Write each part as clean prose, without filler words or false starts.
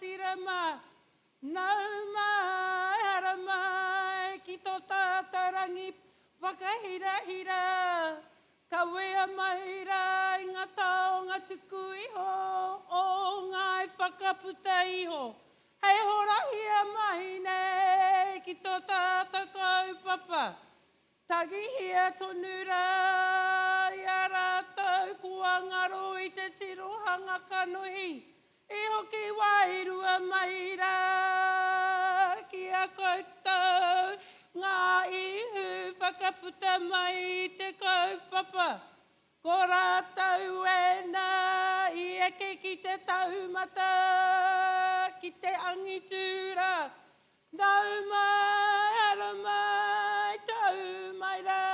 tira mai. Nau mai, hara mai, ki tō tātarangi whakahira-hira. Ka wea mai rā i ngā taonga tuku iho, o ngai whakaputa iho. Hei horahia mai nei, ki tō tātou kaupapa. Tagihia tonu rā, i a rātou kua ngaro i te tirohanga kanohi. I hoki wairua mai rā, ki a koutou, ngā ihu whakaputa mai i te kaupapa. Ko rātou e nā, i eke ki te taumata, ki te angitura. Nau mai, ara mai, tau mai rā.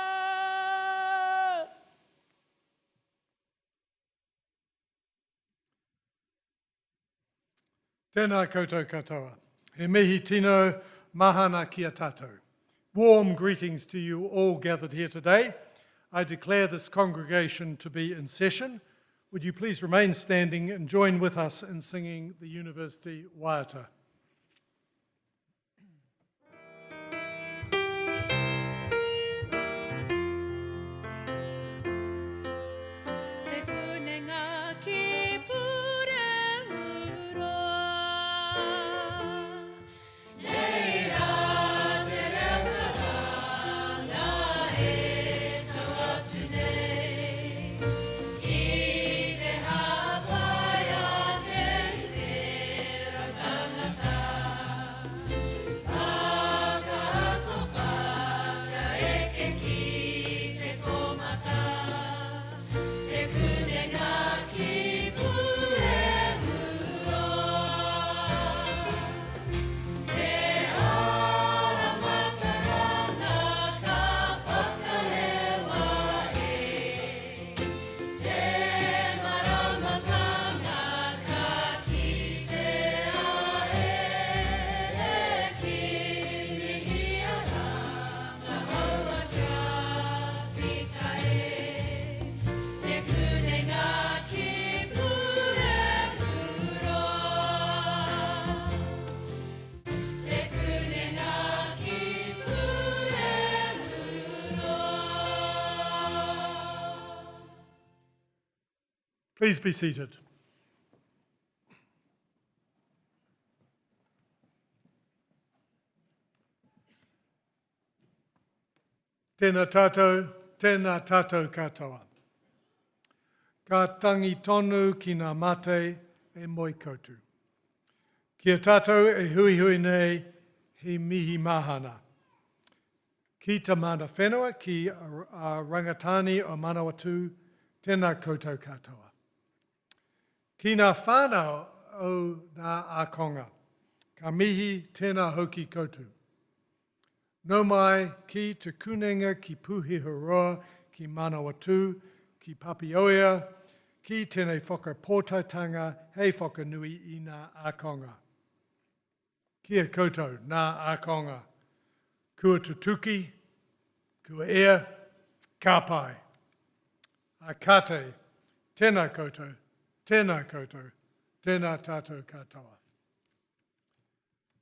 Tēnā koutou katoa. He mihi tino mahana ki a tātou. Warm greetings to you all gathered here today. I declare this congregation to be in session. Would you please remain standing and join with us in singing the University Waiata. Please be seated. Tēnā tātou katoa. Ka tangi tonu ki ngā mate e moi koutu. Kia tātou e hui hui nei he mihi mahana. Ki ta mana whenua ki a rangatani o Manawatū, tēnā koutou katoa. Ki ngā whānau o ngā ākonga, ka mihi tēnā hoki koutu. Nau mai ki te kunenga ki Puhiharoa, ki Manawatū, ki Papioia, ki tēnei whakapōtaitanga, hei whakanui i ngā ākonga. Kia koutou ngā ākonga, kua tutuki, kua ea, ka pai. A kate, tēnā koutou, tēnā koutou, tēnā tātou katoa.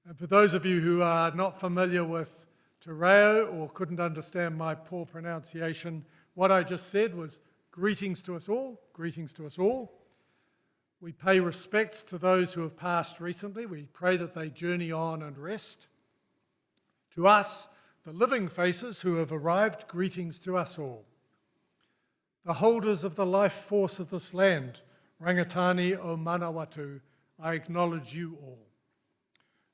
And for those of you who are not familiar with Te Reo or couldn't understand my poor pronunciation, what I just said was greetings to us all, greetings to us all. We pay respects to those who have passed recently. We pray that they journey on and rest. To us, the living faces who have arrived, greetings to us all. The holders of the life force of this land, Rangatani o Manawatū, I acknowledge you all.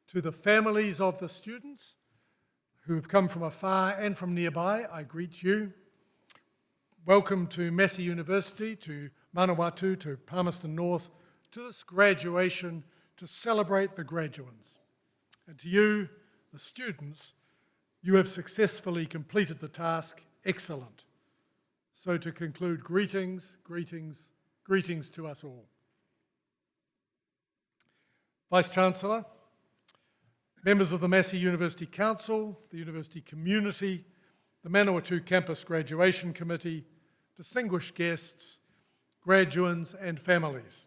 To the families of the students who have come from afar and from nearby, I greet you. Welcome to Massey University, to Manawatū, to Palmerston North, to this graduation to celebrate the graduands. And to you, the students, you have successfully completed the task. Excellent. So to conclude, greetings, greetings, greetings to us all. Vice-Chancellor, members of the Massey University Council, the university community, the Manawatū Campus Graduation Committee, distinguished guests, graduands and families.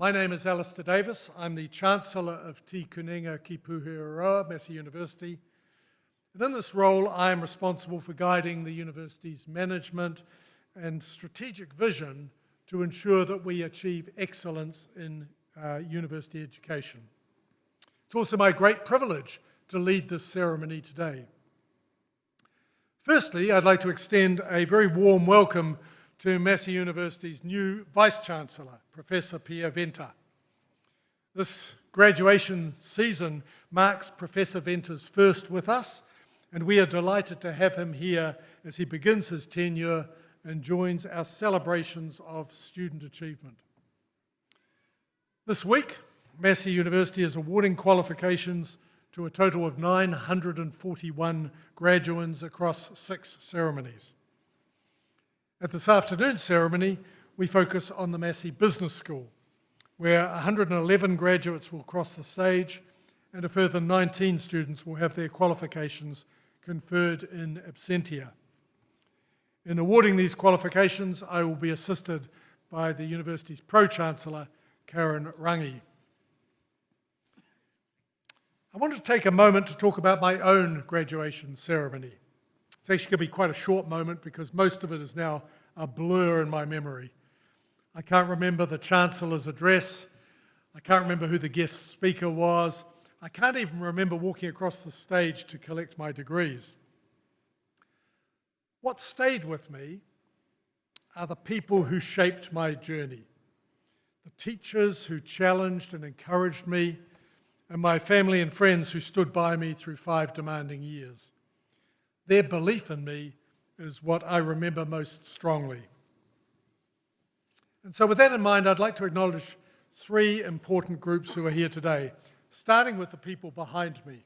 My name is Alistair Davis. I'm the Chancellor of Te Kunenga ki Puhiaroa, Massey University. And in this role, I am responsible for guiding the university's management and strategic vision to ensure that we achieve excellence in university education. It's also my great privilege to lead this ceremony today. Firstly, I'd like to extend a very warm welcome to Massey University's new Vice-Chancellor, Professor Pia Venter. This graduation season marks Professor Venter's first with us, and we are delighted to have him here as he begins his tenure and joins our celebrations of student achievement. This week, Massey University is awarding qualifications to a total of 941 graduands across 6 ceremonies. At this afternoon's ceremony, we focus on the Massey Business School, where 111 graduates will cross the stage and a further 19 students will have their qualifications conferred in absentia. In awarding these qualifications, I will be assisted by the university's Pro-Chancellor, Karen Rangi. I want to take a moment to talk about my own graduation ceremony. It's actually going to be quite a short moment because most of it is now a blur in my memory. I can't remember the Chancellor's address. I can't remember who the guest speaker was. I can't even remember walking across the stage to collect my degrees. What stayed with me are the people who shaped my journey, the teachers who challenged and encouraged me, and my family and friends who stood by me through 5 demanding years. Their belief in me is what I remember most strongly. And so with that in mind, I'd like to acknowledge 3 important groups who are here today, starting with the people behind me.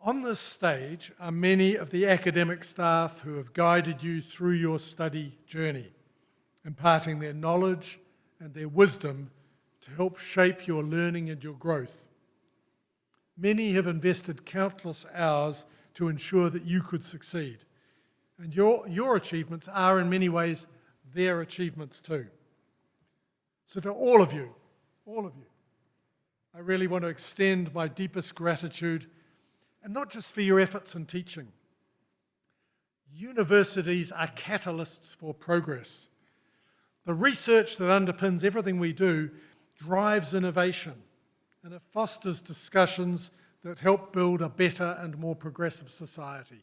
On this stage are many of the academic staff who have guided you through your study journey, imparting their knowledge and their wisdom to help shape your learning and your growth. Many have invested countless hours to ensure that you could succeed, and your achievements are in many ways their achievements too. So to all of you, I really want to extend my deepest gratitude, and not just for your efforts in teaching. Universities are catalysts for progress. The research that underpins everything we do drives innovation, and it fosters discussions that help build a better and more progressive society.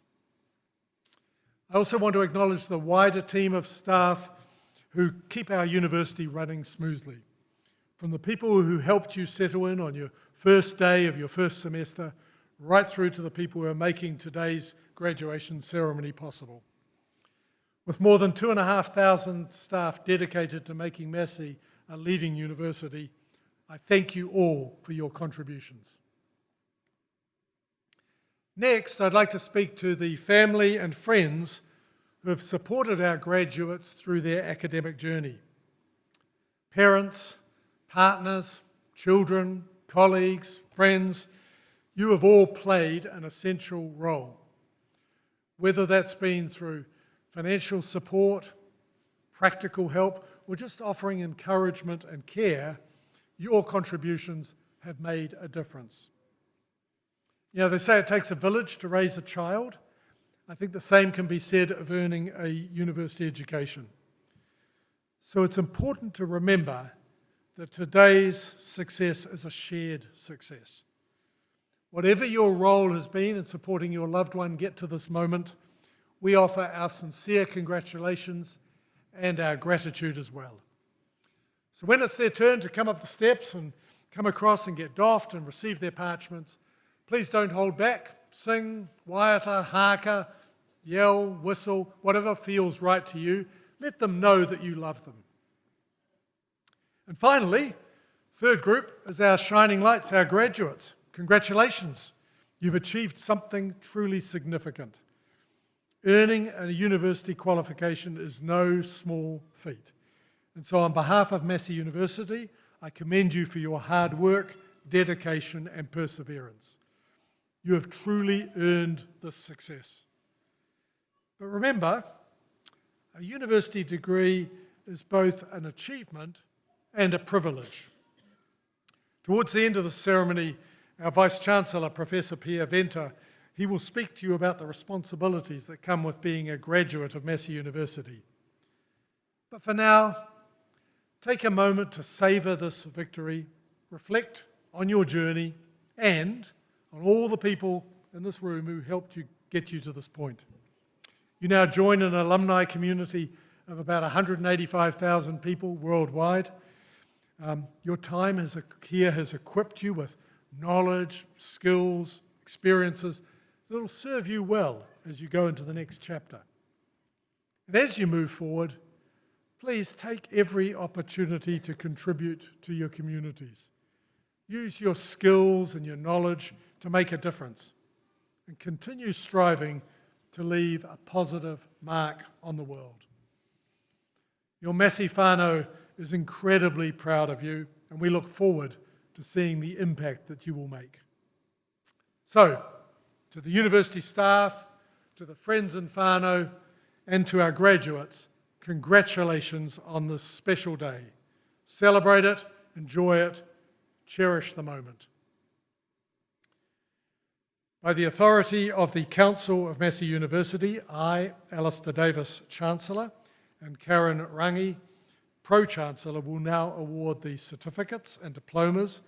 I also want to acknowledge the wider team of staff who keep our university running smoothly. From the people who helped you settle in on your first day of your first semester, right through to the people who are making today's graduation ceremony possible. With more than 2,500 staff dedicated to making Massey a leading university, I thank you all for your contributions. Next, I'd like to speak to the family and friends who have supported our graduates through their academic journey. Parents, partners, children, colleagues, friends, you have all played an essential role. Whether that's been through financial support, practical help, or just offering encouragement and care, your contributions have made a difference. You know, they say it takes a village to raise a child. I think the same can be said of earning a university education. So it's important to remember that today's success is a shared success. Whatever your role has been in supporting your loved one get to this moment, we offer our sincere congratulations and our gratitude as well. So when it's their turn to come up the steps and come across and get doffed and receive their parchments, please don't hold back. Sing, waiata, haka, yell, whistle, whatever feels right to you. Let them know that you love them. And finally, third group is our shining lights, our graduates. Congratulations, you've achieved something truly significant. Earning a university qualification is no small feat. And so on behalf of Massey University, I commend you for your hard work, dedication, and perseverance. You have truly earned this success. But remember, a university degree is both an achievement and a privilege. Towards the end of the ceremony, our Vice-Chancellor, Professor Pia Venter, he will speak to you about the responsibilities that come with being a graduate of Massey University. But for now, take a moment to savour this victory, reflect on your journey, and on all the people in this room who helped you get you to this point. You now join an alumni community of about 185,000 people worldwide. Your time here has equipped you with knowledge, skills, experiences that will serve you well as you go into the next chapter. And as you move forward, please take every opportunity to contribute to your communities. Use your skills and your knowledge to make a difference, and continue striving to leave a positive mark on the world. Your Massey whānau is incredibly proud of you, and we look forward to seeing the impact that you will make. So, to the university staff, to the friends and whānau, and to our graduates, congratulations on this special day. Celebrate it, enjoy it, cherish the moment. By the authority of the Council of Massey University, I, Alistair Davis, Chancellor, and Karen Rangi, Pro-Chancellor, will now award the certificates and diplomas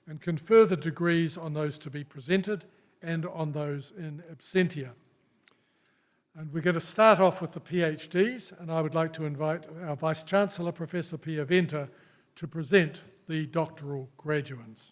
and confer the degrees on those to be presented and on those in absentia. And we're going to start off with the PhDs, and I would like to invite our Vice-Chancellor, Professor Pia Venter, to present the doctoral graduates.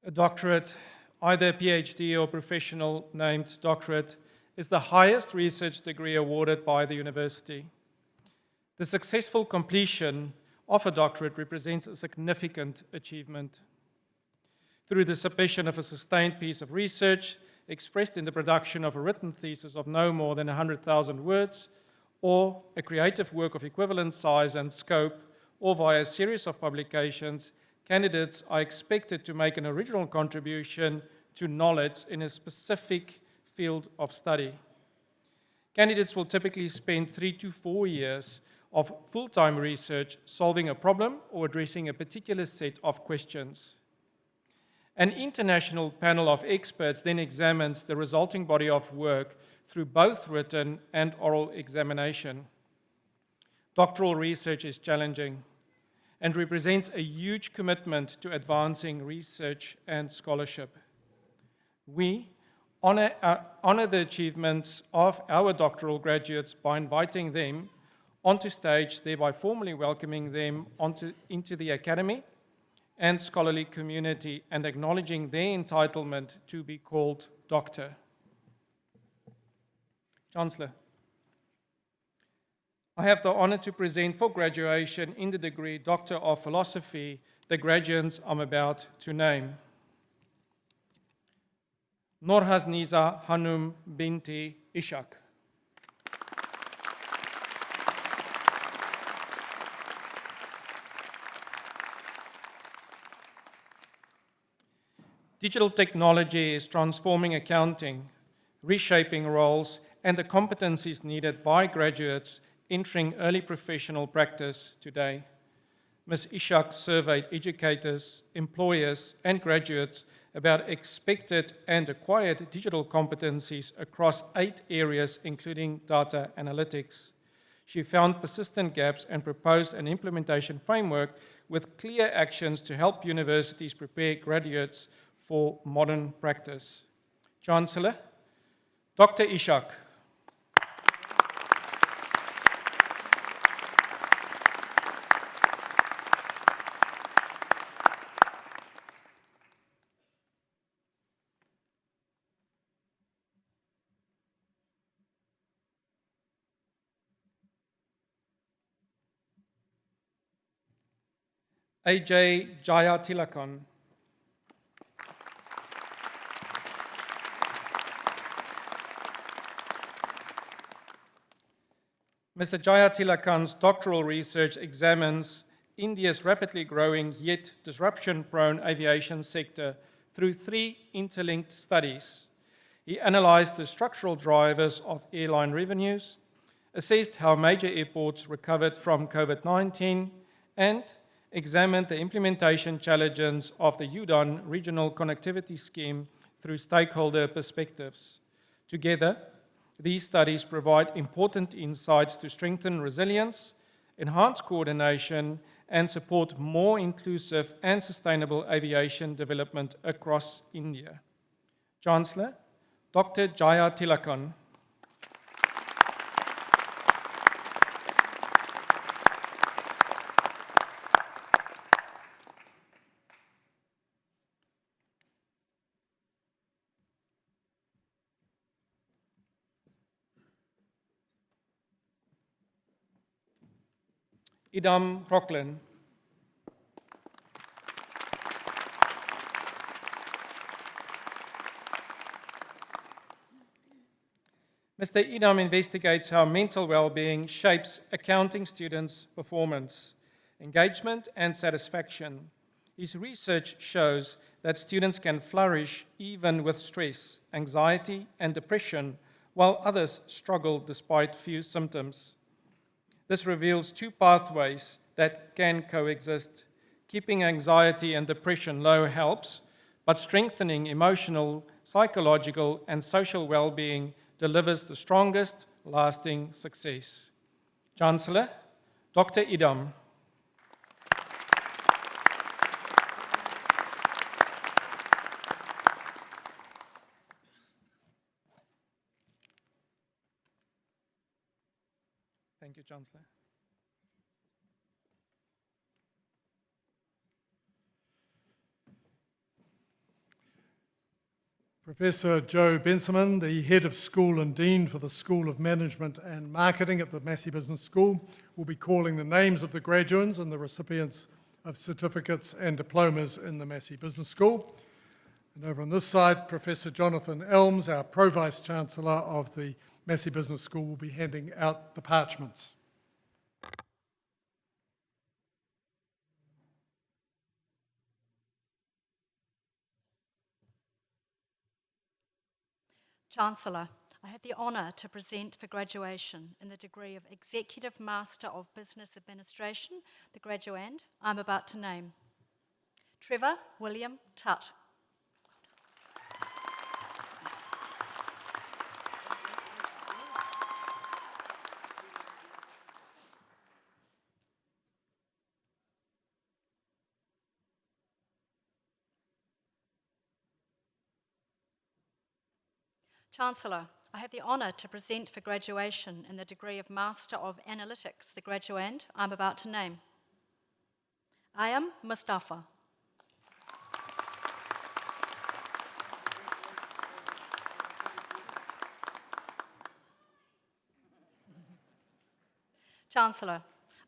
A doctorate, either a PhD or professional named doctorate, is the highest research degree awarded by the university. The successful completion of a doctorate represents a significant achievement. Through the submission of a sustained piece of research, expressed in the production of a written thesis of no more than 100,000 words, or a creative work of equivalent size and scope, or via a series of publications, candidates are expected to make an original contribution to knowledge in a specific field of study. Candidates will typically spend 3 to 4 years of full-time research solving a problem or addressing a particular set of questions. An international panel of experts then examines the resulting body of work through both written and oral examination. Doctoral research is challenging and represents a huge commitment to advancing research and scholarship. We honor the achievements of our doctoral graduates by inviting them onto stage, thereby formally welcoming them into the academy and scholarly community and acknowledging their entitlement to be called doctor. Chancellor, I have the honor to present for graduation in the degree Doctor of Philosophy the graduates I'm about to name. Nurhasniza Hanum binti Ishak. Digital technology is transforming accounting, reshaping roles and the competencies needed by graduates entering early professional practice today. Ms. Ishak surveyed educators, employers, and graduates about expected and acquired digital competencies across 8 areas, including data analytics. She found persistent gaps and proposed an implementation framework with clear actions to help universities prepare graduates for modern practice. Chancellor, Dr. Ishak. AJ Jayatilakan. Mr. Jayatilakan's doctoral research examines India's rapidly growing yet disruption-prone aviation sector through 3 interlinked studies. He analysed the structural drivers of airline revenues, assessed how major airports recovered from COVID-19, and examined the implementation challenges of the UDON Regional Connectivity Scheme through stakeholder perspectives. Together, these studies provide important insights to strengthen resilience, enhance coordination, and support more inclusive and sustainable aviation development across India. Chancellor, Dr. Jaya Tilakan. Idam Rocklin. Mr. Idam investigates how mental well-being shapes accounting students' performance, engagement, and satisfaction. His research shows that students can flourish even with stress, anxiety, and depression, while others struggle despite few symptoms. This reveals two pathways that can coexist. Keeping anxiety and depression low helps, but strengthening emotional, psychological, and social well-being delivers the strongest, lasting success. Chancellor, Dr. Idam. Thank you, Chancellor. Professor Joe Bensaman, the Head of School and Dean for the School of Management and Marketing at the Massey Business School, will be calling the names of the graduates and the recipients of certificates and diplomas in the Massey Business School. And over on this side, Professor Jonathan Elms, our Pro-Vice Chancellor of the Massey Business School, will be handing out the parchments. Chancellor, I have the honour to present for graduation in the degree of Executive Master of Business Administration, the graduand I'm about to name. Trevor William Tutt. Chancellor, I have the honour to present for graduation in the degree of Master of Analytics, the graduand I'm about to name. Ayam Mustafa. Chancellor,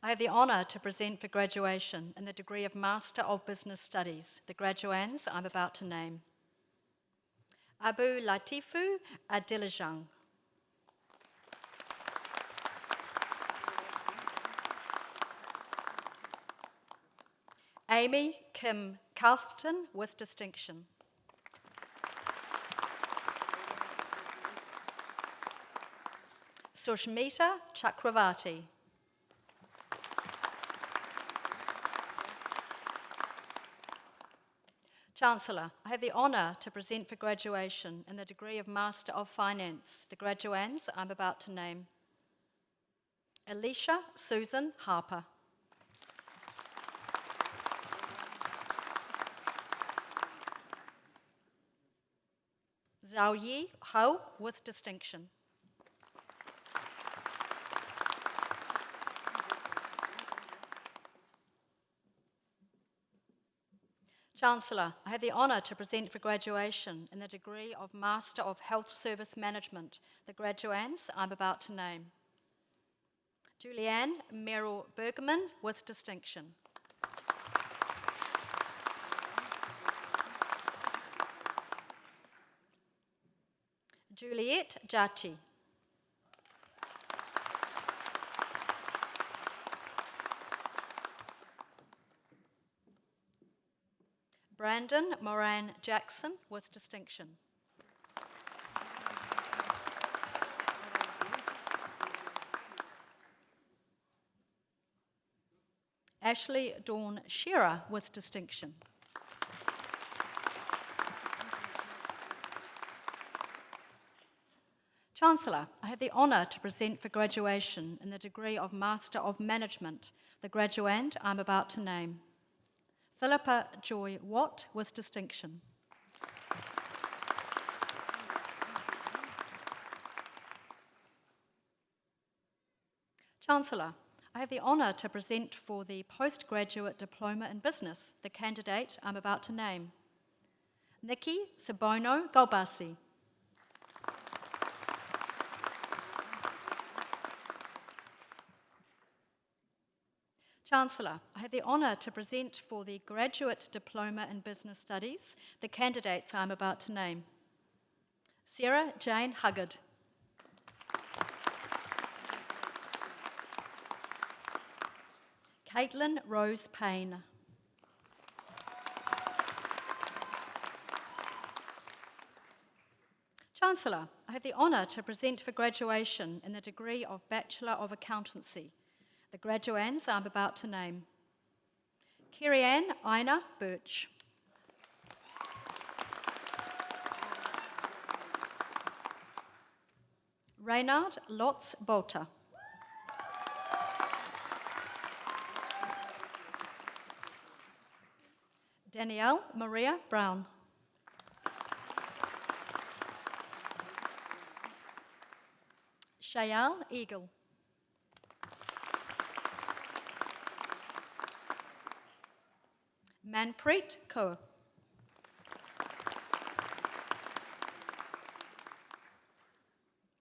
I have the honour to present for graduation in the degree of Master of Business Studies, the graduands I'm about to name. Abu Latifu Adilajang. Amy Kim Carlton with distinction. Sushmita Chakravarti. Chancellor, I have the honour to present for graduation in the degree of Master of Finance, the graduands I'm about to name. Alicia Susan Harper. Zhao Yi Hou with distinction. Chancellor, I have the honour to present for graduation in the degree of Master of Health Service Management, the graduands I'm about to name. Julianne Merrill Bergman with distinction. Juliette Jachi. Brandon Moran Jackson with distinction. Ashley Dawn Shearer with distinction. Chancellor, I have the honour to present for graduation in the degree of Master of Management the graduand I'm about to name. Philippa Joy Watt with distinction. Chancellor, I have the honour to present for the Postgraduate Diploma in Business the candidate I'm about to name. Nikki Sabono Galbasi. Chancellor, I have the honour to present for the Graduate Diploma in Business Studies the candidates I'm about to name. Sarah Jane Huggard. Caitlin Rose Payne. Chancellor, I have the honour to present for graduation in the degree of Bachelor of Accountancy the graduands I'm about to name. Kerry-Ann Ina Birch. Reynard Lotz Bolter. Danielle Maria Brown. Shayal Eagle. Manpreet Kaur.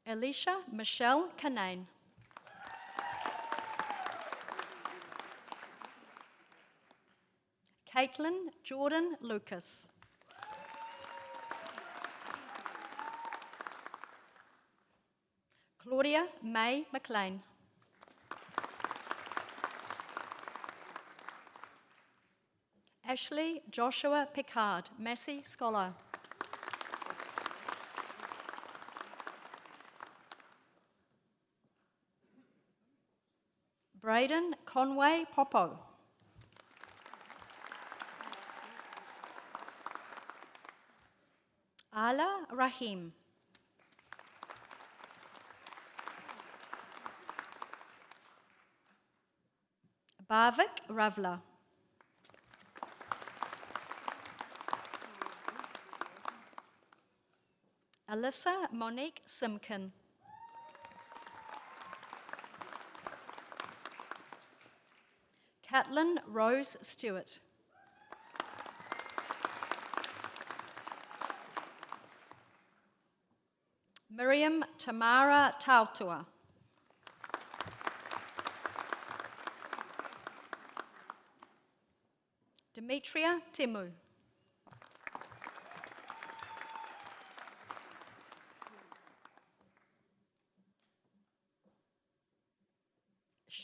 Alicia Michelle Canane. Caitlin Jordan Lucas. Claudia May McLean. Ashley Joshua Picard, Massey Scholar. Braden Conway Popo. Ala Rahim. Bhavik Ravla. Alyssa Monique Simkin. Caitlin Rose Stewart. Miriam Tamara Tautua. Demetria Timu.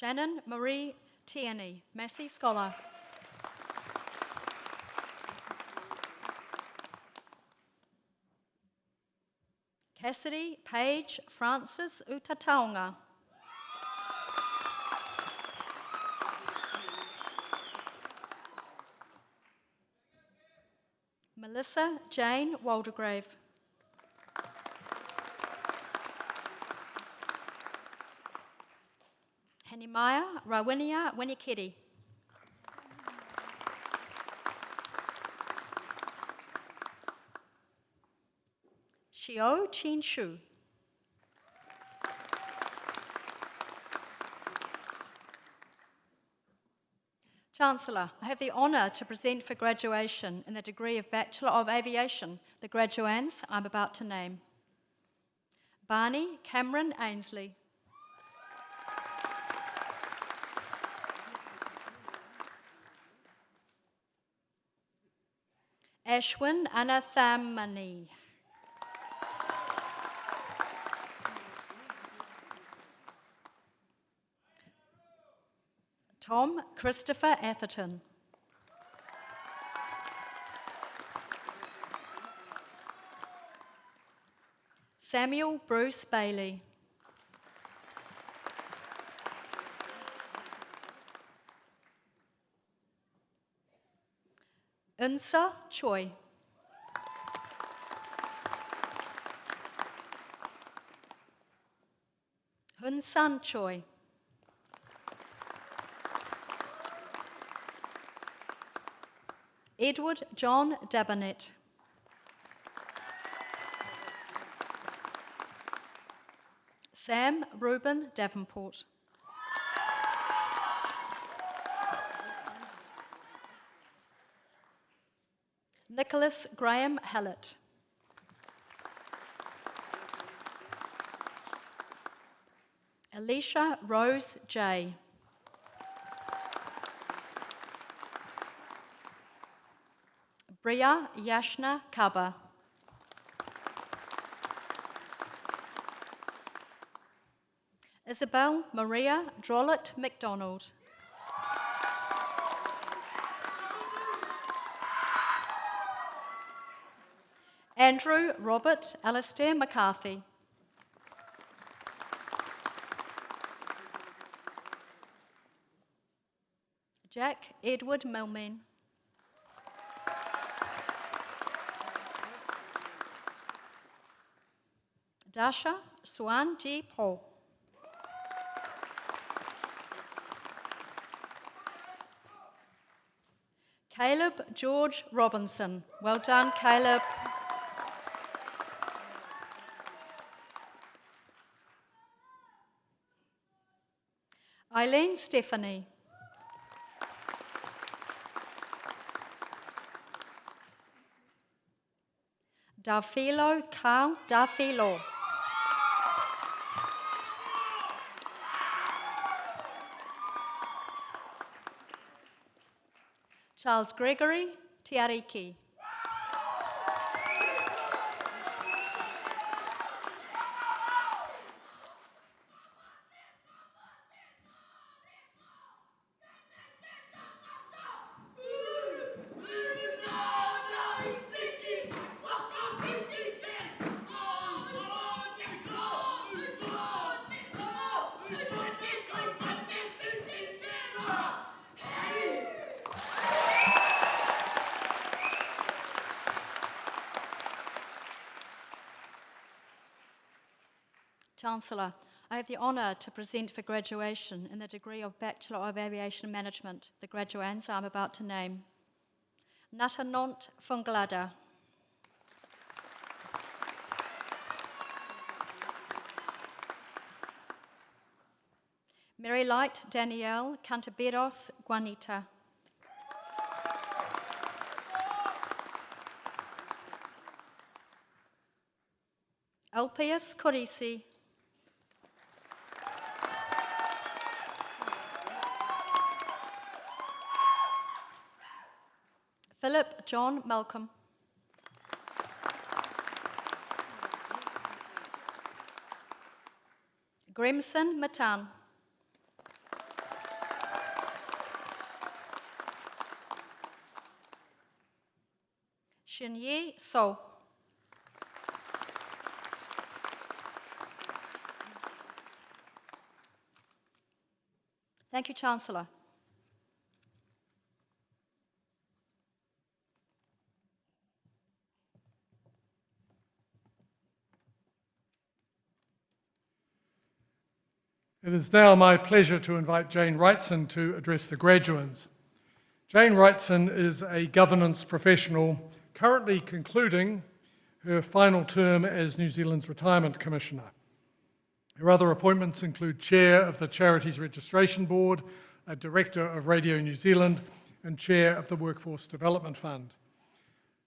Shannon Marie Tierney, Massey Scholar. Cassidy Page Francis Utataunga. Melissa Jane Waldegrave. Hanimaya Rawinia Winikiri. Shio Chin Shu. Chancellor, I have the honour to present for graduation in the degree of Bachelor of Aviation the graduands I'm about to name. Barney Cameron Ainsley. Ashwin Anathamani. Tom Christopher Atherton. Samuel Bruce Bailey. Unsa Choi. Hun San Choi. Edward John Dabonet. Sam Reuben Davenport. Nicholas Graham Hallett. Alicia Rose J. Bria Yashna Kaba. Isabel Maria Drollett MacDonald. Andrew Robert Alastair McCarthy. Jack Edward Millman. Dasha Swan G. Paul. Caleb George Robinson. Well done, Caleb. Eileen Stephanie. Darfilo Carl Darfilo. Charles Gregory Tiariki. Chancellor, I have the honour to present for graduation in the degree of Bachelor of Aviation Management the graduands I'm about to name. Natanont Funglada. Mary Light Danielle Cantaberos Guanita. Alpius Corisi. Philip John Malcolm. Grimson Matan. Shinyi So. Thank you, Chancellor. It is now my pleasure to invite Jane Wrightson to address the graduands. Jane Wrightson is a governance professional currently concluding her final term as New Zealand's Retirement Commissioner. Her other appointments include Chair of the Charities Registration Board, a Director of Radio New Zealand, and Chair of the Workforce Development Fund.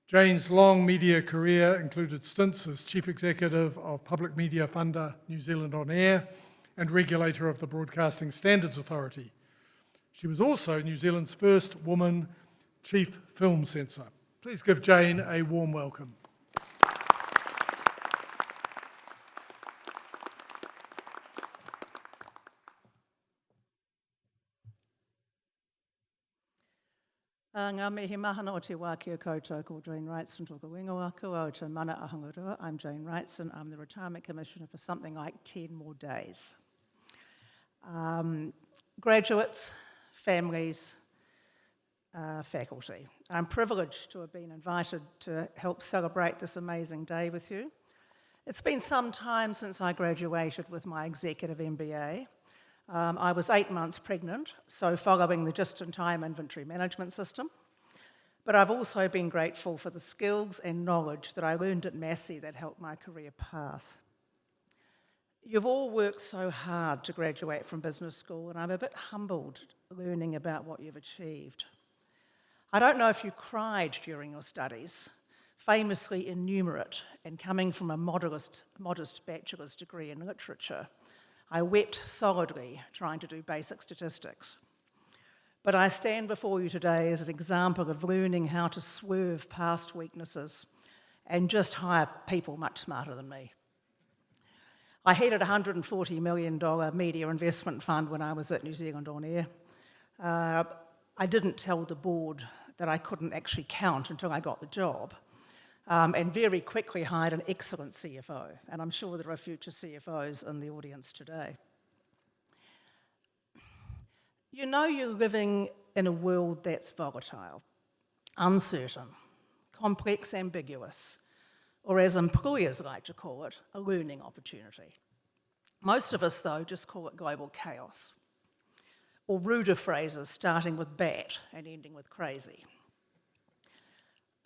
Jane's long media career included stints as Chief Executive of public media funder New Zealand On Air and regulator of the Broadcasting Standards Authority. She was also New Zealand's first woman Chief Film Censor. Please give Jane a warm welcome. Ngā mihi mahana o te wākia koutou ko Jane Wrightson tōka wingoa kua o te mana ahangarua. I'm Jane Wrightson. I'm the Retirement Commissioner for something like 10 more days. Graduates, families, faculty. I'm privileged to have been invited to help celebrate this amazing day with you. It's been some time since I graduated with my executive MBA. I was 8 months pregnant, so following the just-in-time inventory management system. But I've also been grateful for the skills and knowledge that I learned at Massey that helped my career path. You've all worked so hard to graduate from business school, and I'm a bit humbled learning about what you've achieved. I don't know if you cried during your studies, famously innumerate and coming from a modest bachelor's degree in literature. I wept solidly trying to do basic statistics. But I stand before you today as an example of learning how to swerve past weaknesses and just hire people much smarter than me. I headed a $140 million media investment fund when I was at New Zealand On Air. I didn't tell the board that I couldn't actually count until I got the job, and very quickly hired an excellent CFO, and I'm sure there are future CFOs in the audience today. You know you're living in a world that's volatile, uncertain, complex, ambiguous, or as employers like to call it, a learning opportunity. Most of us, though, just call it global chaos, or ruder phrases starting with bat and ending with crazy.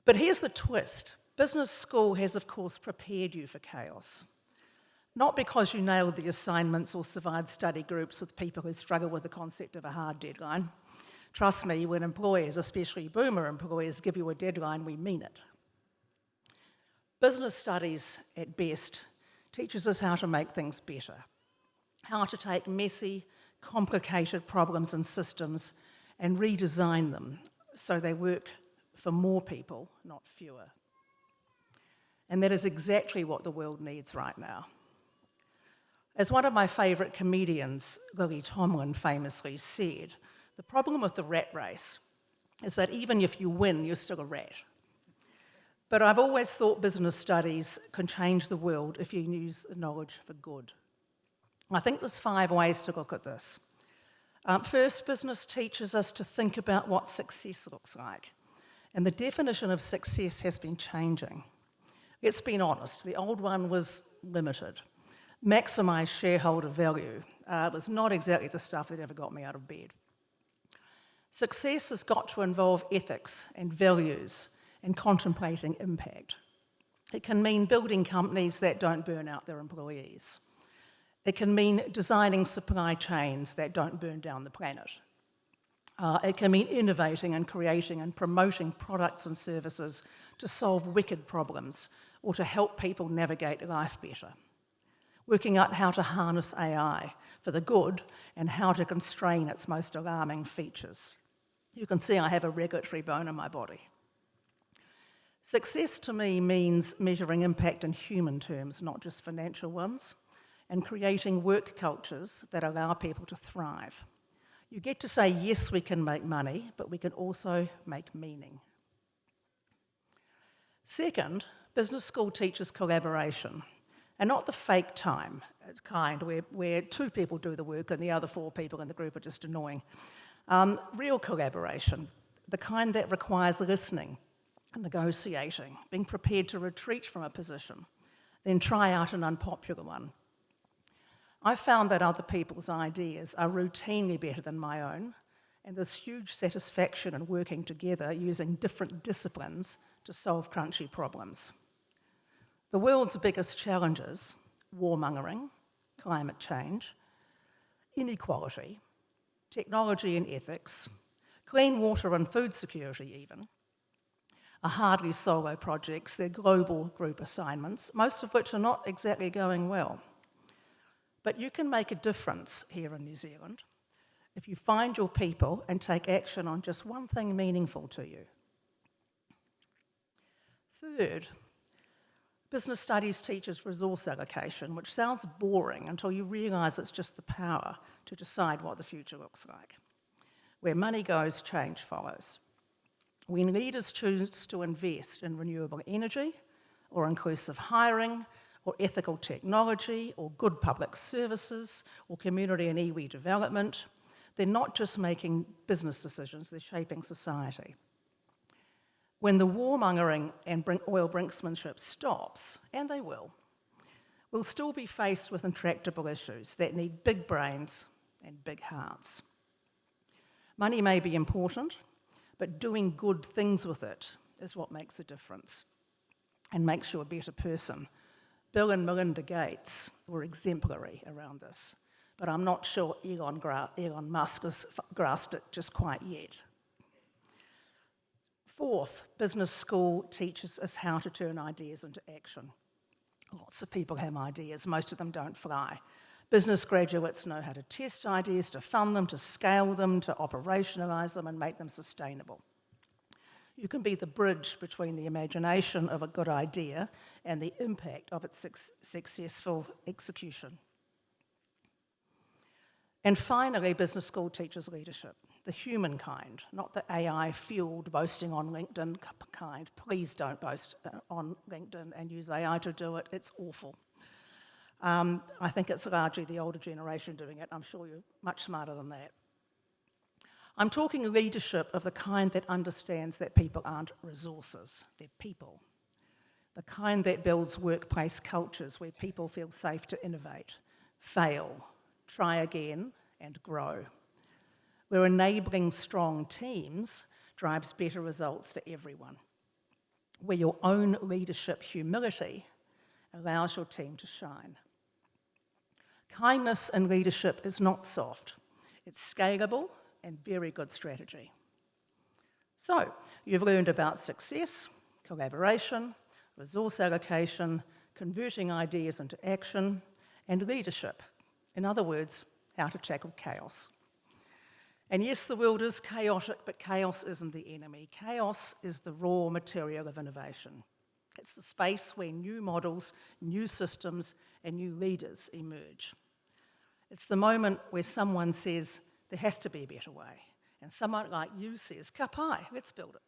But here's the twist. Business school has, of course, prepared you for chaos. Not because you nailed the assignments or survived study groups with people who struggle with the concept of a hard deadline. Trust me, when employers, especially boomer employers, give you a deadline, we mean it. Business studies, at best, teaches us how to make things better, how to take messy, complicated problems and systems and redesign them so they work for more people, not fewer. And that is exactly what the world needs right now. As one of my favourite comedians, Lily Tomlin, famously said, the problem with the rat race is that even if you win, you're still a rat. But I've always thought business studies can change the world if you use the knowledge for good. I think there's 5 ways to look at this. First, business teaches us to think about what success looks like. And the definition of success has been changing. Let's be honest, the old one was limited. Maximise shareholder value was not exactly the stuff that ever got me out of bed. Success has got to involve ethics and values and contemplating impact. It can mean building companies that don't burn out their employees. It can mean designing supply chains that don't burn down the planet. It can mean innovating and creating and promoting products and services to solve wicked problems or to help people navigate life better. Working out how to harness AI for the good and how to constrain its most alarming features. You can see I have a regulatory bone in my body. Success to me means measuring impact in human terms, not just financial ones, and creating work cultures that allow people to thrive. You get to say, yes, we can make money, but we can also make meaning. Second, business school teaches collaboration. And not the fake kind where 2 people do the work and the other 4 people in the group are just annoying. Real collaboration, the kind that requires listening, negotiating, being prepared to retreat from a position, then try out an unpopular one. I've found that other people's ideas are routinely better than my own, and there's huge satisfaction in working together using different disciplines to solve crunchy problems. The world's biggest challenges, warmongering, climate change, inequality, technology and ethics, clean water and food security even, are hardly solo projects, they're global group assignments, most of which are not exactly going well. But you can make a difference here in New Zealand if you find your people and take action on just one thing meaningful to you. Third, business studies teaches resource allocation, which sounds boring until you realise it's just the power to decide what the future looks like. Where money goes, change follows. When leaders choose to invest in renewable energy, or inclusive hiring, or ethical technology, or good public services, or community and iwi development, they're not just making business decisions, they're shaping society. When the warmongering and oil brinksmanship stops, and they will, we'll still be faced with intractable issues that need big brains and big hearts. Money may be important, but doing good things with it is what makes a difference and makes you a better person. Bill and Melinda Gates were exemplary around this, but I'm not sure Elon Musk has grasped it just quite yet. Fourth, business school teaches us how to turn ideas into action. Lots of people have ideas, most of them don't fly. Business graduates know how to test ideas, to fund them, to scale them, to operationalise them and make them sustainable. You can be the bridge between the imagination of a good idea and the impact of its successful execution. And finally, business school teaches leadership, the human kind, not the AI-fueled boasting on LinkedIn kind. Please don't boast on LinkedIn and use AI to do it. It's awful. I think it's largely the older generation doing it. I'm sure you're much smarter than that. I'm talking leadership of the kind that understands that people aren't resources, they're people. The kind that builds workplace cultures where people feel safe to innovate, fail, try again, and grow. Where enabling strong teams drives better results for everyone. Where your own leadership humility allows your team to shine. Kindness in leadership is not soft. It's scalable and very good strategy. So, you've learned about success, collaboration, resource allocation, converting ideas into action, and leadership. In other words, how to tackle chaos. And yes, the world is chaotic, but chaos isn't the enemy. Chaos is the raw material of innovation. It's the space where new models, new systems, and new leaders emerge. It's the moment where someone says, there has to be a better way. And someone like you says, ka pai, let's build it.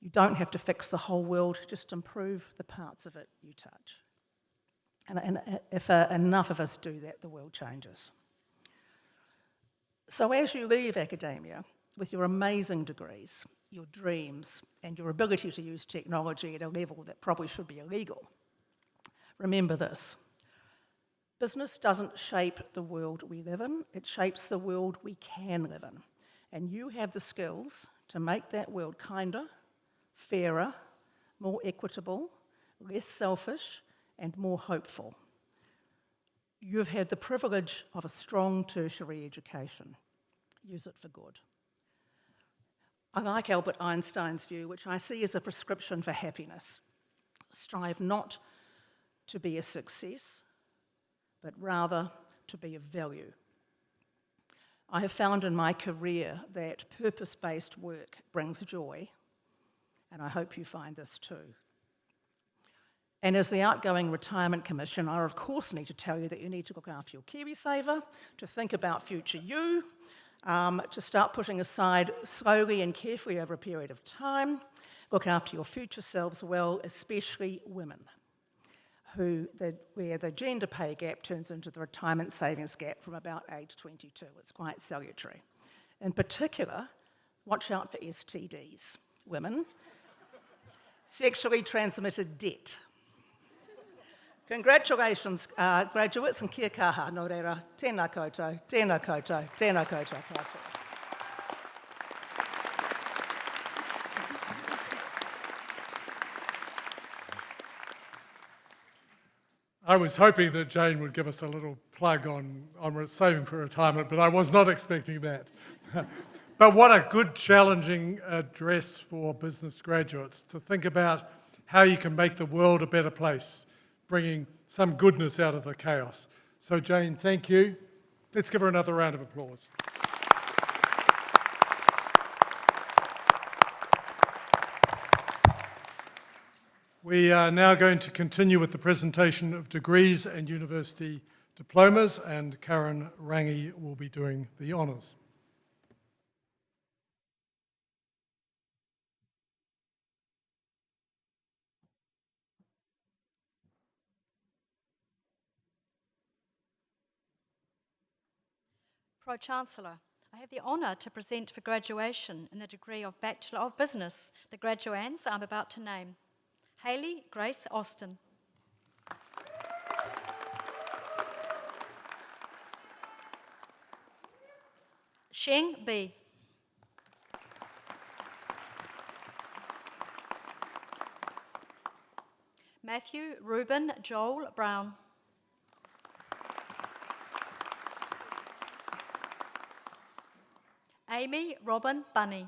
You don't have to fix the whole world, just improve the parts of it you touch. And if enough of us do that, the world changes. So as you leave academia with your amazing degrees, your dreams, and your ability to use technology at a level that probably should be illegal, remember this. Business doesn't shape the world we live in, it shapes the world we can live in. And you have the skills to make that world kinder, fairer, more equitable, less selfish, and more hopeful. You've had the privilege of a strong tertiary education. Use it for good. I like Albert Einstein's view, which I see as a prescription for happiness. Strive not to be a success, but rather to be of value. I have found in my career that purpose-based work brings joy, and I hope you find this too. And as the outgoing Retirement Commission, I of course need to tell you that you need to look after your KiwiSaver, to think about future you, to start putting aside slowly and carefully over a period of time, look after your future selves well, especially women, where the gender pay gap turns into the retirement savings gap from about age 22. It's quite salutary. In particular, watch out for STDs, women. Sexually transmitted debt. Congratulations, graduates, and kia kaha, no reira, tēnā koutou, tēnā koutou, tēnā koutou katoa. I was hoping that Jane would give us a little plug on saving for retirement, but I was not expecting that. But what a good challenging address for business graduates to think about how you can make the world a better place, bringing some goodness out of the chaos. So Jane, thank you. Let's give her another round of applause. We are now going to continue with the presentation of degrees and university diplomas, and Karen Rangi will be doing the honours. Pro-Chancellor, I have the honour to present for graduation in the degree of Bachelor of Business the graduands I'm about to name. Hayley Grace Austin. Sheng B. Matthew Reuben Joel Brown. Amy Robin Bunny.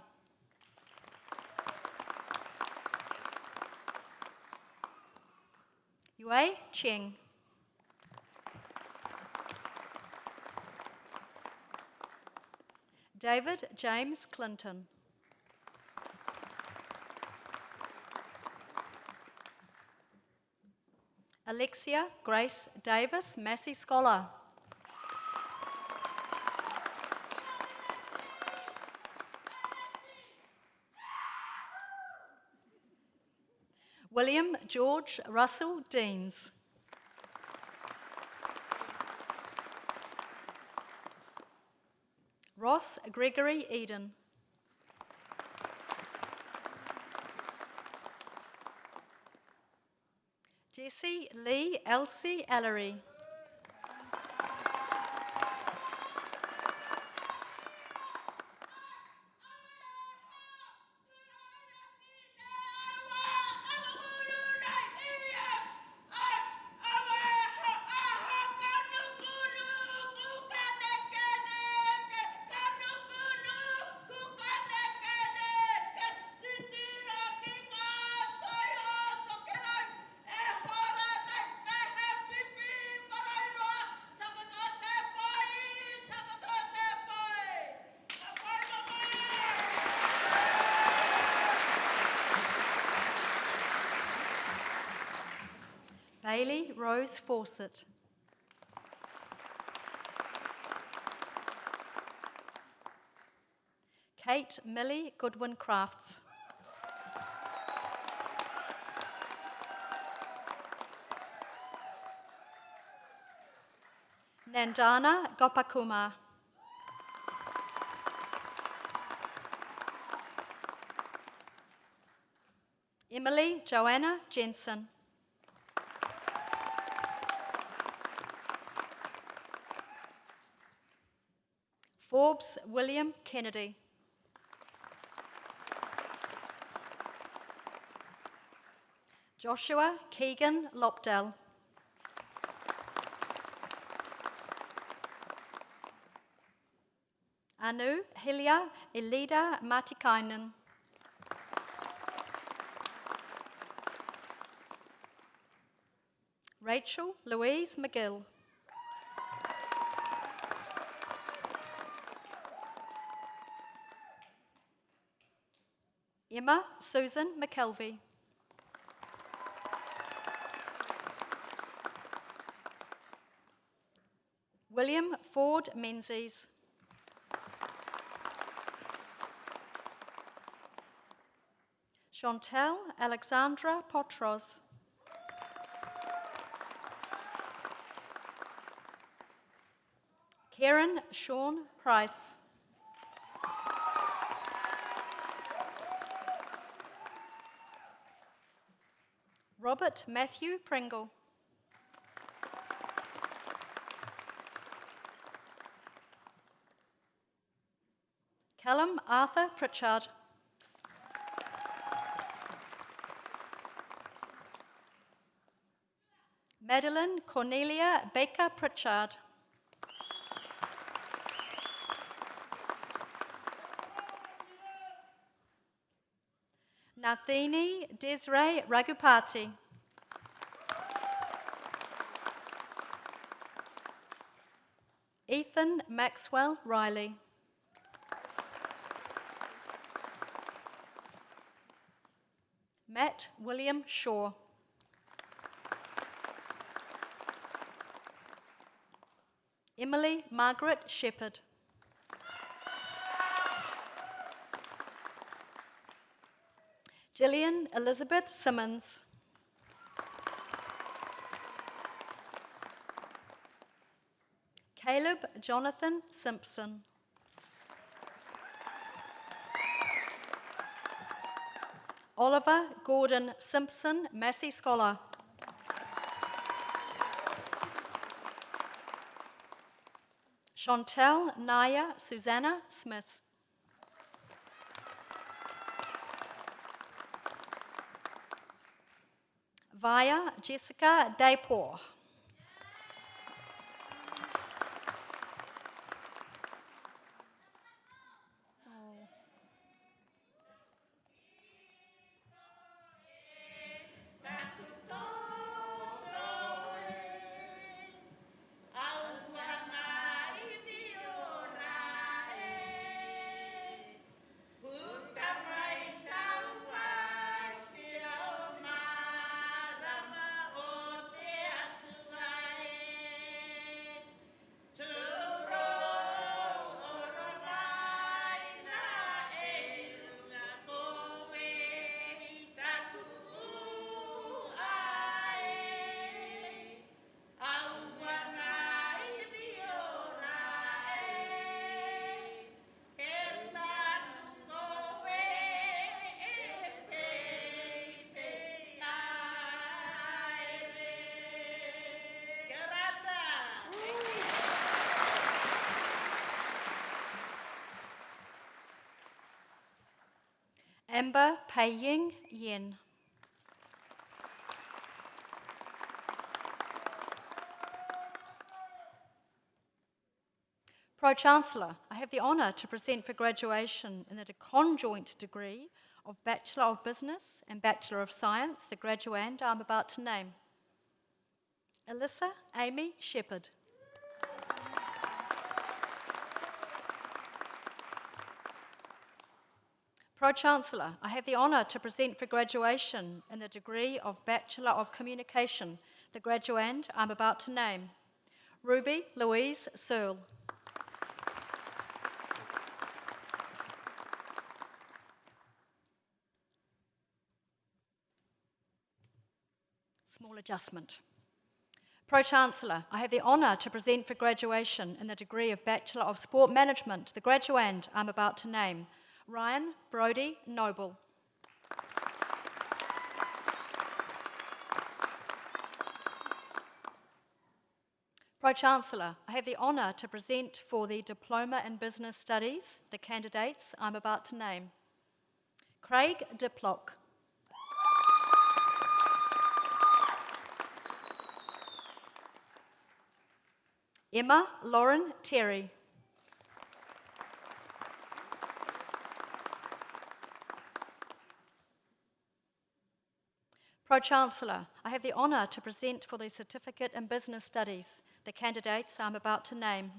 Yue Cheng. David James Clinton. Alexia Grace Davis, Massey Scholar. William George Russell Deans. Ross Gregory Eden. Jessie Lee Elsie Ellery. Bailey Rose Fawcett. Kate Millie Goodwin Crafts. Nandana Gopakumar. Emily Joanna Jensen. Forbes William Kennedy. Joshua Keegan Lopdell. Anu Hilia Elida Matikainen. Rachel Louise McGill. Emma Susan McKelvey. William Ford Menzies. Chantel Alexandra Potros. Karen Sean Price. Robert Matthew Pringle. Callum Arthur Pritchard. Madeline Cornelia Baker Pritchard. Nathini Desiree Raghupati. Ethan Maxwell Riley. Matt William Shaw. Emily Margaret Shepherd. Gillian Elizabeth Simmons. Caleb Jonathan Simpson. Oliver Gordon Simpson, Massey Scholar. Chantel Naya Susanna Smith. Via Jessica Daypore. Amber Pei-Ying Yen. Pro-Chancellor, I have the honour to present for graduation in the conjoint degree of Bachelor of Business and Bachelor of Science, the graduand I'm about to name. Alyssa Amy Shepherd. Pro-Chancellor, I have the honour to present for graduation in the degree of Bachelor of Communication, the graduand I'm about to name. Ruby Louise Searle. Small adjustment. Pro-Chancellor, I have the honour to present for graduation in the degree of Bachelor of Sport Management, the graduand I'm about to name. Ryan Brody Noble. Pro-Chancellor, I have the honour to present for the Diploma in Business Studies, the candidates I'm about to name. Craig Diplock. Emma Lauren Terry. Pro-Chancellor, I have the honour to present for the Certificate in Business Studies, the candidates I'm about to name.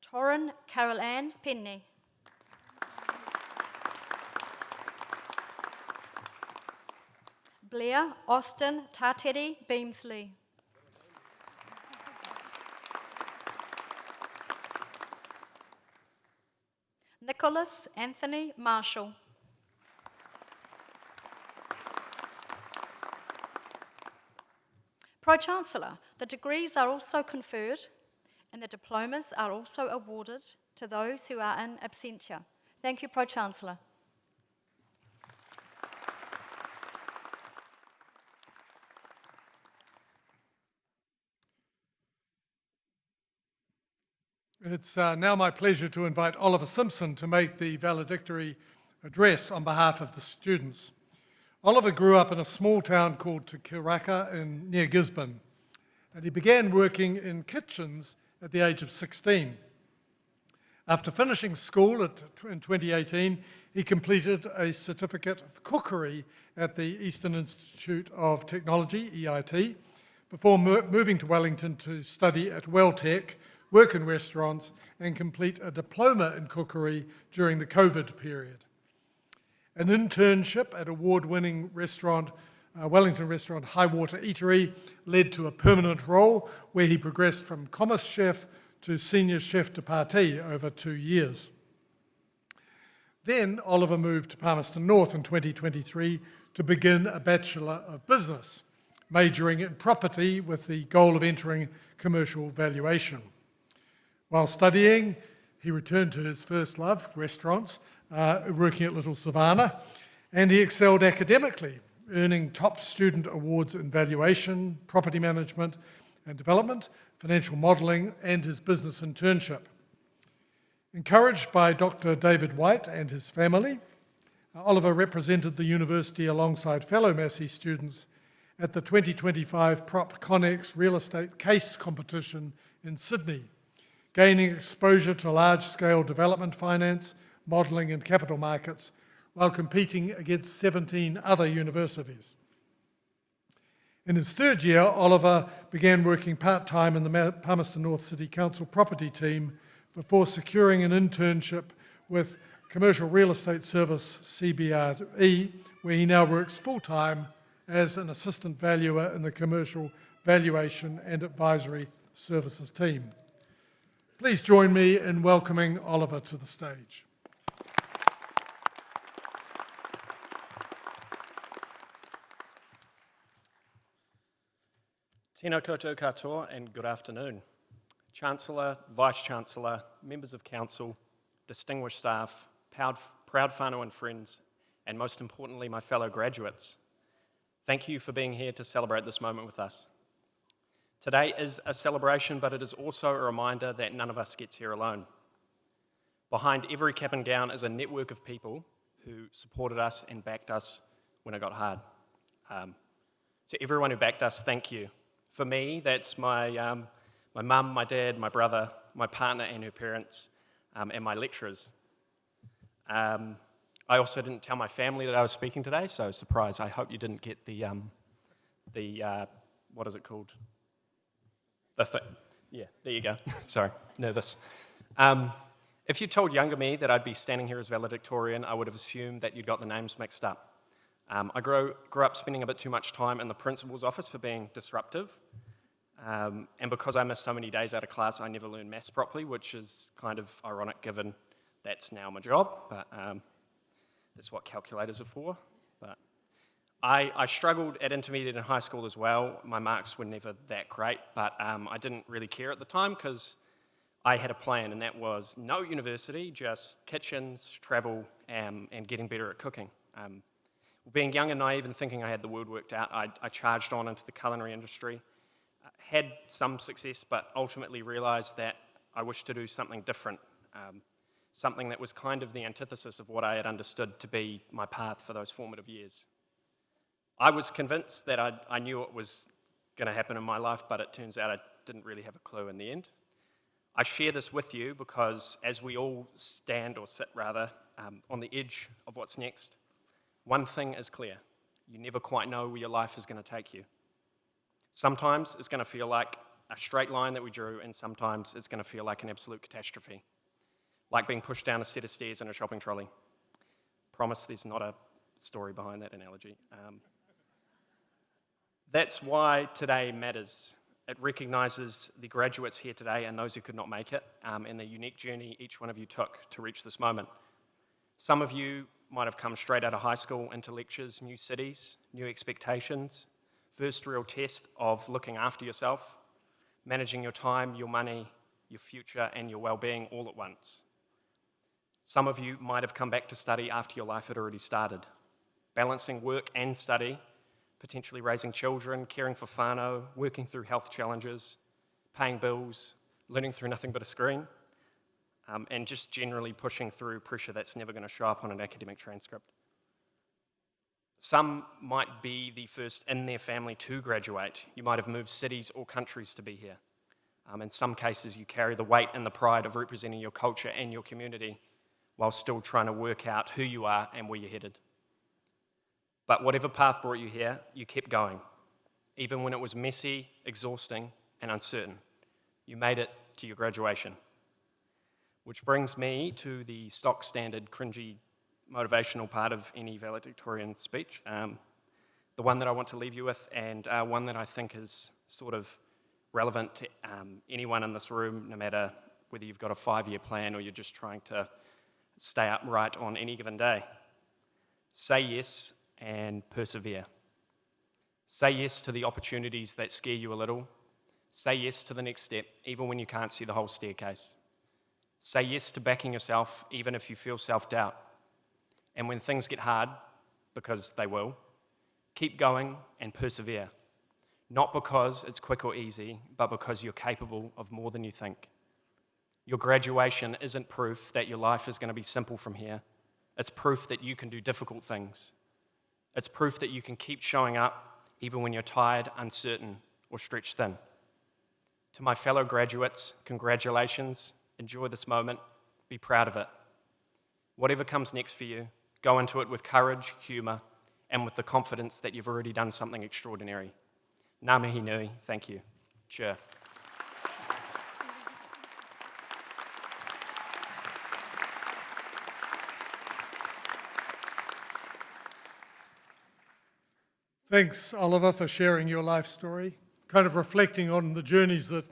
Torrin Carol Ann Penney. Blair Austin Tarteri Beamsley. Nicholas Anthony Marshall. Pro-Chancellor, the degrees are also conferred and the diplomas are also awarded to those who are in absentia. Thank you, Pro-Chancellor. It's now my pleasure to invite Oliver Simpson to make the valedictory address on behalf of the students. Oliver grew up in a small town called Te Kiraka near Gisborne, and he began working in kitchens at the age of 16. After finishing school in 2018, he completed a certificate of cookery at the Eastern Institute of Technology, EIT, before moving to Wellington to study at Welltech, work in restaurants, and complete a diploma in cookery during the COVID period. An internship at award-winning restaurant, Wellington restaurant Highwater Eatery, led to a permanent role where he progressed from commerce chef to senior chef de partie over 2 years. Then Oliver moved to Palmerston North in 2023 to begin a Bachelor of Business, majoring in property with the goal of entering commercial valuation. While studying, he returned to his first love, restaurants, working at Little Savannah, and he excelled academically, earning top student awards in valuation, property management and development, financial modelling, and his business internship. Encouraged by Dr. David White and his family, Oliver represented the university alongside fellow Massey students at the 2025 Prop Connex Real Estate Case Competition in Sydney, gaining exposure to large-scale development finance, modelling and capital markets, while competing against 17 other universities. In his third year, Oliver began working part-time in the Palmerston North City Council property team before securing an internship with Commercial Real Estate Service, CBRE, where he now works full-time as an assistant valuer in the Commercial Valuation and Advisory Services team. Please join me in welcoming Oliver to the stage. Tēnā koutou katoa and good afternoon. Chancellor, Vice-Chancellor, members of Council, distinguished staff, proud whānau and friends, and most importantly, my fellow graduates. Thank you for being here to celebrate this moment with us. Today is a celebration, but it is also a reminder that none of us gets here alone. Behind every cap and gown is a network of people who supported us and backed us when it got hard. To everyone who backed us, thank you. For me, that's my mum, my dad, my brother, my partner and her parents, and my lecturers. I also didn't tell my family that I was speaking today, so surprise, I hope you didn't get the what is it called? Yeah, there you go. Sorry, nervous. If you told younger me that I'd be standing here as valedictorian, I would have assumed that you'd got the names mixed up. I grew up spending a bit too much time in the principal's office for being disruptive. And because I missed so many days out of class, I never learned maths properly, which is kind of ironic given that's now my job, but that's what calculators are for. But I struggled at intermediate and high school as well. My marks were never that great, but I didn't really care at the time because I had a plan, and that was no university, just kitchens, travel, and getting better at cooking. Being young and naive and thinking I had the world worked out, I charged on into the culinary industry. Had some success, but ultimately realised that I wished to do something different, something that was kind of the antithesis of what I had understood to be my path for those formative years. I was convinced that I knew what was going to happen in my life, but it turns out I didn't really have a clue in the end. I share this with you because as we all stand, or sit rather, on the edge of what's next, one thing is clear: you never quite know where your life is going to take you. Sometimes it's going to feel like a straight line that we drew, and sometimes it's going to feel like an absolute catastrophe, like being pushed down a set of stairs in a shopping trolley. Promise there's not a story behind that analogy. That's why today matters. It recognises the graduates here today and those who could not make it, and the unique journey each one of you took to reach this moment. Some of you might have come straight out of high school into lectures, new cities, new expectations, first real test of looking after yourself, managing your time, your money, your future, and your well-being all at once. Some of you might have come back to study after your life had already started, balancing work and study, potentially raising children, caring for whānau, working through health challenges, paying bills, learning through nothing but a screen, and just generally pushing through pressure that's never going to show up on an academic transcript. Some might be the first in their family to graduate. You might have moved cities or countries to be here. In some cases, you carry the weight and the pride of representing your culture and your community while still trying to work out who you are and where you're headed. But whatever path brought you here, you kept going. Even when it was messy, exhausting, and uncertain, you made it to your graduation. Which brings me to the stock standard, cringy, motivational part of any valedictorian speech, the one that I want to leave you with, and one that I think is sort of relevant to anyone in this room, no matter whether you've got a 5-year plan or you're just trying to stay upright on any given day. Say yes and persevere. Say yes to the opportunities that scare you a little. Say yes to the next step, even when you can't see the whole staircase. Say yes to backing yourself, even if you feel self-doubt. And when things get hard, because they will, keep going and persevere. Not because it's quick or easy, but because you're capable of more than you think. Your graduation isn't proof that your life is going to be simple from here. It's proof that you can do difficult things. It's proof that you can keep showing up even when you're tired, uncertain, or stretched thin. To my fellow graduates, congratulations. Enjoy this moment. Be proud of it. Whatever comes next for you, go into it with courage, humour, and with the confidence that you've already done something extraordinary. Ngā mihi nui, thank you. Cheer. Thanks, Oliver, for sharing your life story, kind of reflecting on the journeys that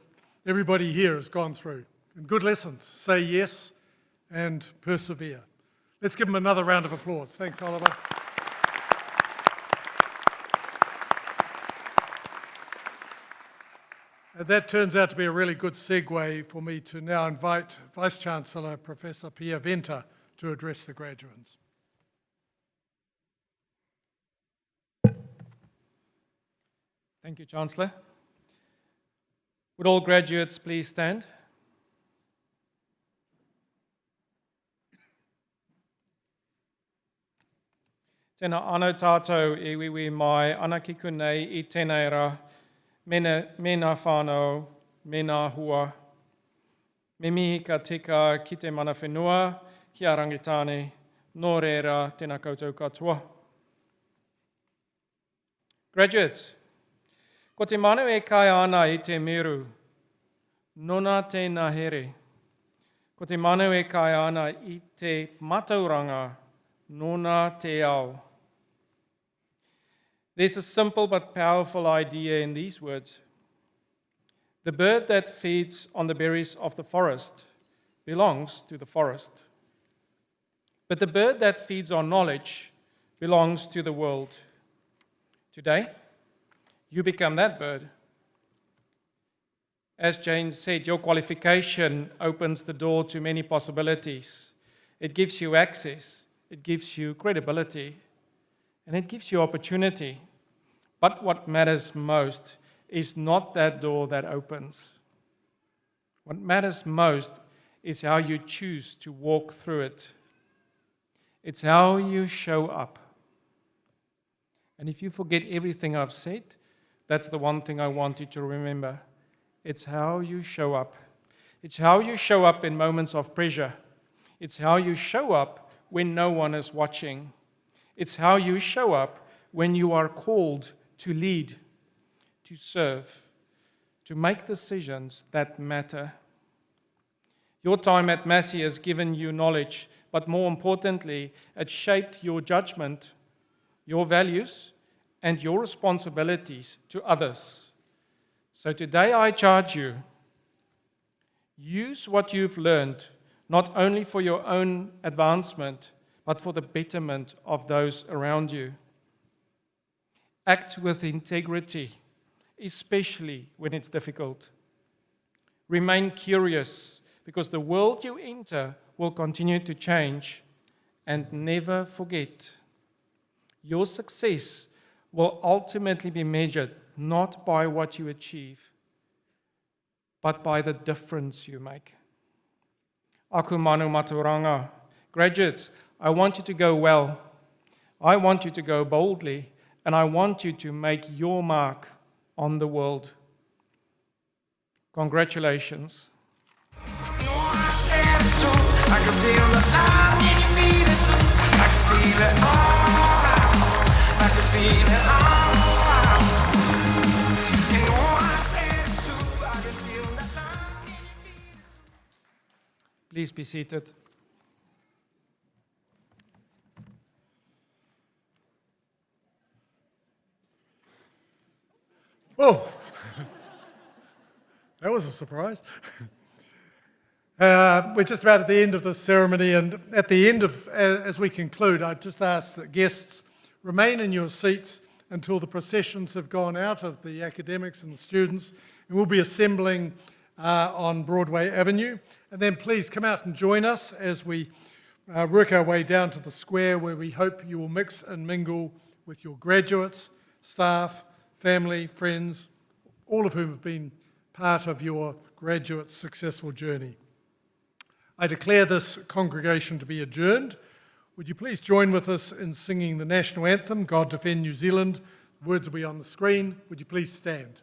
everybody here has gone through. And good lessons. Say yes and persevere. Let's give him another round of applause. Thanks, Oliver. And that turns out to be a really good segue for me to now invite Vice-Chancellor Professor Pia Venter to address the graduates. Thank you, Chancellor. Would all graduates please stand? Tēnā anō tātou e wiwi mai, ana ki kunei I tēnei rā, mena whānau, mena hua. Me mihi ka tika ki te mana whenua, ki a rangitāne, nō reira tēnā koutou katoa. Graduates, ko te manu e kai ana I te miru, nona tēnā here. Ko te manu e kai ana I te matauranga, nona te ao. There's a simple but powerful idea in these words. The bird that feeds on the berries of the forest belongs to the forest. But the bird that feeds on knowledge belongs to the world. Today, you become that bird. As Jane said, your qualification opens the door to many possibilities. It gives you access, it gives you credibility, and it gives you opportunity. But what matters most is not that door that opens. What matters most is how you choose to walk through it. It's how you show up. And if you forget everything I've said, that's the one thing I want you to remember. It's how you show up. It's how you show up in moments of pressure. It's how you show up when no one is watching. It's how you show up when you are called to lead, to serve, to make decisions that matter. Your time at Massey has given you knowledge, but more importantly, it shaped your judgment, your values, and your responsibilities to others. So today I charge you, use what you've learned, not only for your own advancement, but for the betterment of those around you. Act with integrity, especially when it's difficult. Remain curious, because the world you enter will continue to change. And never forget, your success will ultimately be measured not by what you achieve, but by the difference you make. Aku manu maturanga. Graduates, I want you to go well. I want you to go boldly, and I want you to make your mark on the world. Congratulations. Please be seated. Oh, that was a surprise. We're just about at the end of the ceremony, and at the end of, as we conclude, I just ask that guests remain in your seats until the processions have gone out of the academics and the students, and we'll be assembling on Broadway Avenue. And then please come out and join us as we work our way down to the square, where we hope you will mix and mingle with your graduates, staff, family, friends, all of whom have been part of your graduate successful journey. I declare this congregation to be adjourned. Would you please join with us in singing the national anthem, God Defend New Zealand? The words will be on the screen. Would you please stand?